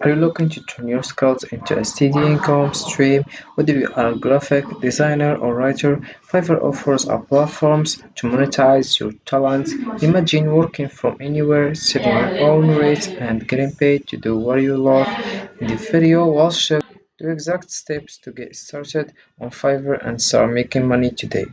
Are you looking to turn your skills into a steady income stream? Whether you are a graphic designer or writer, Fiverr offers a platforms to monetize your talents. Imagine working from anywhere, setting your own rates, and getting paid to do what you love. In the video, we'll show the exact steps to get started on Fiverr and start making money today.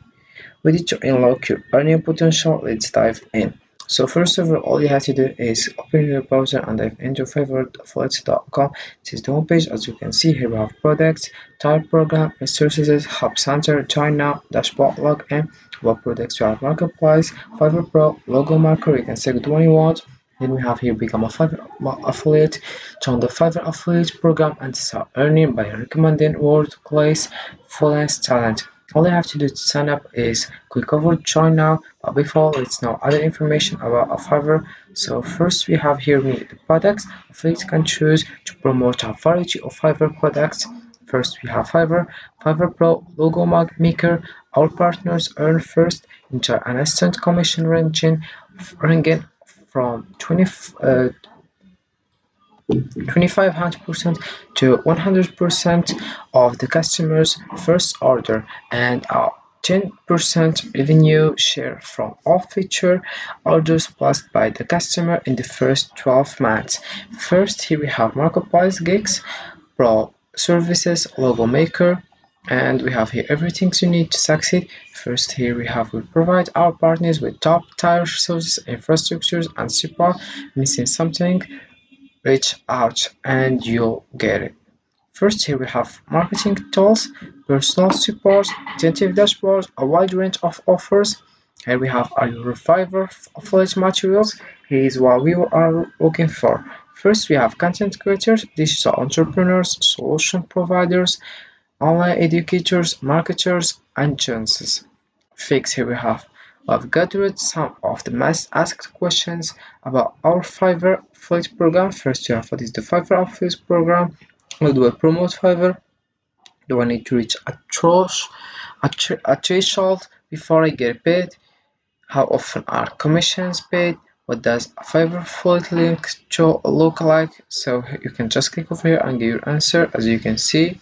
Ready to unlock your earning potential? Let's dive in. So first of all you have to do is open your browser and dive into favoriteaffiliates.com. This is the homepage. As you can see here we have products, type program, resources, hub center, join now, dashboard, login. What products you have? Marketplace, Fiverr Pro, logo marker. You can select the one you want. Then we have here become a Fiverr affiliate, join the Fiverr affiliate program and start earning by recommending world-class freelance talent. All you have to do to sign up is click over join now, but before let's know other information about a Fiverr. So first we have here the products. Affiliates can choose to promote a variety of Fiverr products. First we have Fiverr Pro logo maker. Our partners earn first, enjoy an instant commission ranging from 2500% to 100% of the customer's first order and a 10% revenue share from all future orders placed by the customer in the first 12 months. First, here we have Marketplace Gigs, Pro Services, Logo Maker, and we have here everything you need to succeed. First, here we provide our partners with top tier resources, infrastructures, and support. Missing something? Reach out and you'll get it. First, here we have marketing tools, personal support, attentive dashboards, a wide range of offers. Here we have our Fiverr affiliate materials. Here is what we are looking for. First, we have content creators, digital entrepreneurs, solution providers, online educators, marketers, and agencies. Fix here I've gathered some of the most asked questions about our Fiverr affiliate program. First, you have what is the Fiverr affiliate program? How do I promote Fiverr? Do I need to reach a threshold before I get paid? How often are commissions paid? What does a Fiverr affiliate link look like? So you can just click over here and get your answer. As you can see,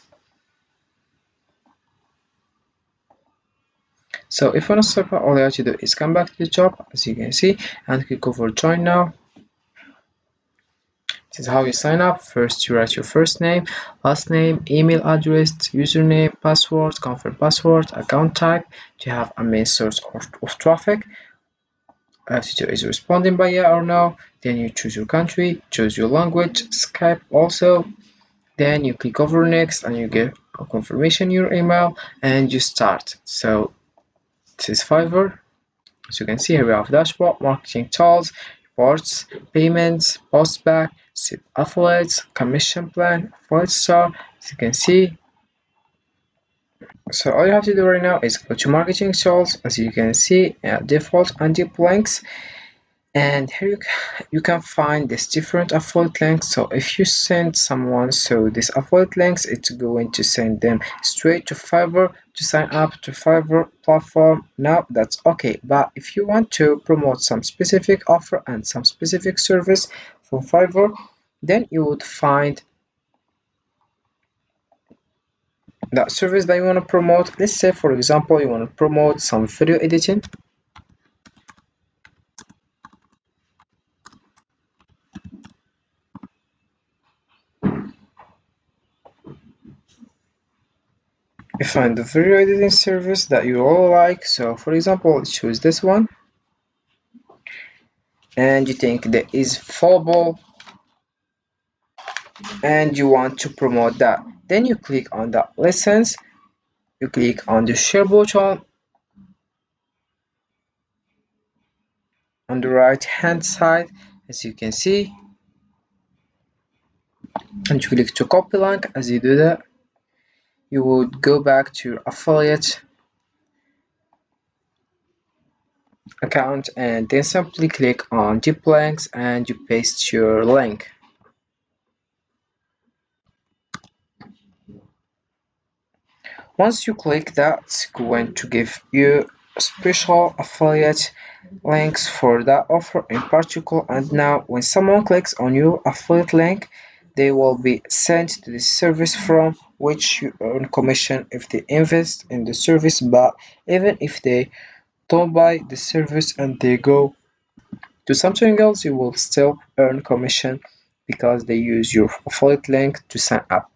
so if you want to start, all you have to do is come back to the job, as you can see, and click over join now. This is how you sign up. First, you write your first name, last name, email address, username, password, confirm password, account type. Do you have a main source of traffic? All you have to do is responding by yeah or no. Then you choose your country, choose your language, Skype also. Then you click over next and you get a confirmation your email and you start. So this is Fiverr. As you can see here we have dashboard, marketing tools, reports, payments, postback, set affiliates, commission plan, affiliate star. As you can see, so all you have to do right now is go to marketing tools. As you can see, default and deep links, and here you can find this different affiliate links. So if you send someone this affiliate links, it's going to send them straight to Fiverr to sign up to Fiverr platform. Now that's okay, but if you want to promote some specific offer and some specific service from Fiverr, then you would find that service that you want to promote. Let's say for example you want to promote some video editing. You find the video editing service that you all like. So for example, choose this one, and you think that is affordable and you want to promote that. Then you click on the license, you click on the share button on the right hand side, as you can see, and you click to copy link. As you do that, you would go back to your affiliate account and then simply click on deep links and you paste your link. Once you click that, it's going to give you special affiliate links for that offer in particular. And now when someone clicks on your affiliate link, they will be sent to the service from which you earn commission if they invest in the service, but even if they don't buy the service and they go to something else, you will still earn commission because they use your affiliate link to sign up.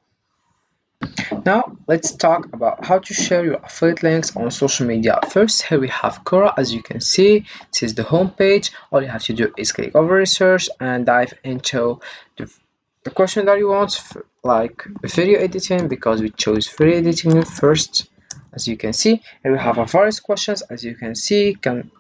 Now let's talk about how to share your affiliate links on social media. First, here we have Quora. As you can see, this is the home page. All you have to do is click over research and dive into the question that you want, like video editing, because we chose video editing first. As you can see, here we have a various questions. As you can see, can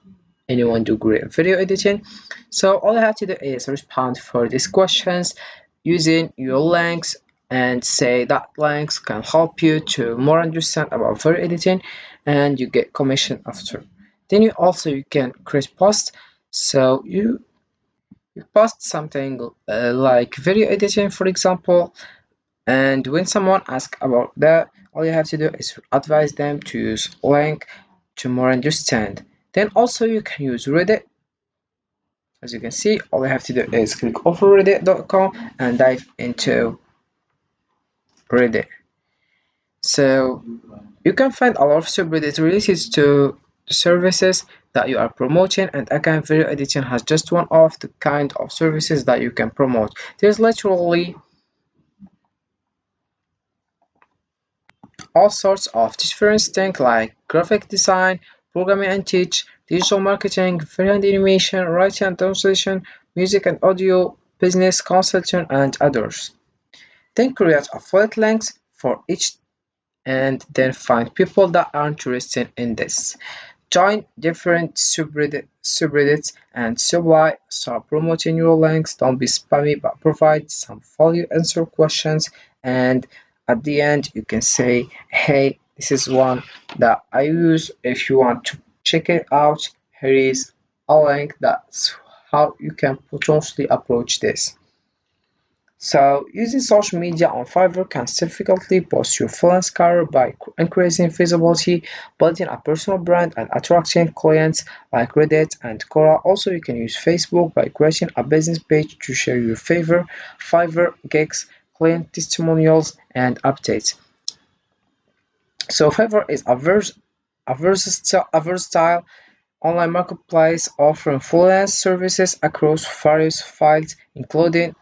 anyone do great video editing? So all I have to do is respond for these questions using your links and say that links can help you to more understand about video editing and you get commission after. Then you can create posts. So you post something like video editing, for example, and when someone asks about that, all you have to do is advise them to use link to more understand. Then also you can use Reddit. As you can see, all you have to do is click over reddit.com and dive into Reddit. So you can find a lot of subreddits related to services that you are promoting, and again, video editing has just one of the kind of services that you can promote. There's literally all sorts of different things like graphic design, programming and teach, digital marketing, video and animation, writing and translation, music and audio, business consulting, and others. Then create affiliate links for each and then find people that are interested in this. Join different subreddits and supply. Start promoting your links. Don't be spammy, but provide some value, answer questions, and at the end you can say, "Hey, this is one that I use. If you want to check it out, here is a link." That's how you can potentially approach this. So, using social media on Fiverr can significantly boost your freelance career by increasing visibility, building a personal brand, and attracting clients like Reddit and Quora. Also, you can use Facebook by creating a business page to share your Fiverr gigs, client testimonials, and updates. So, Fiverr is a versatile online marketplace offering freelance services across various fields, including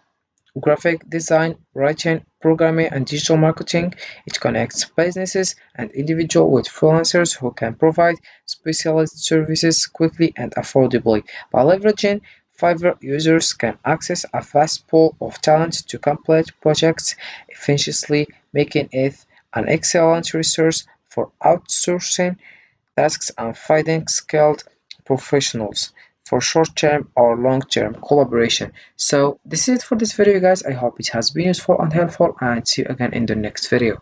graphic design, writing, programming, and digital marketing. It connects businesses and individuals with freelancers who can provide specialized services quickly and affordably. By leveraging Fiverr, users can access a vast pool of talent to complete projects efficiently, making it an excellent resource for outsourcing tasks and finding skilled professionals for short-term or long-term collaboration. So this is it for this video, guys. I hope it has been useful and helpful, and see you again in the next video.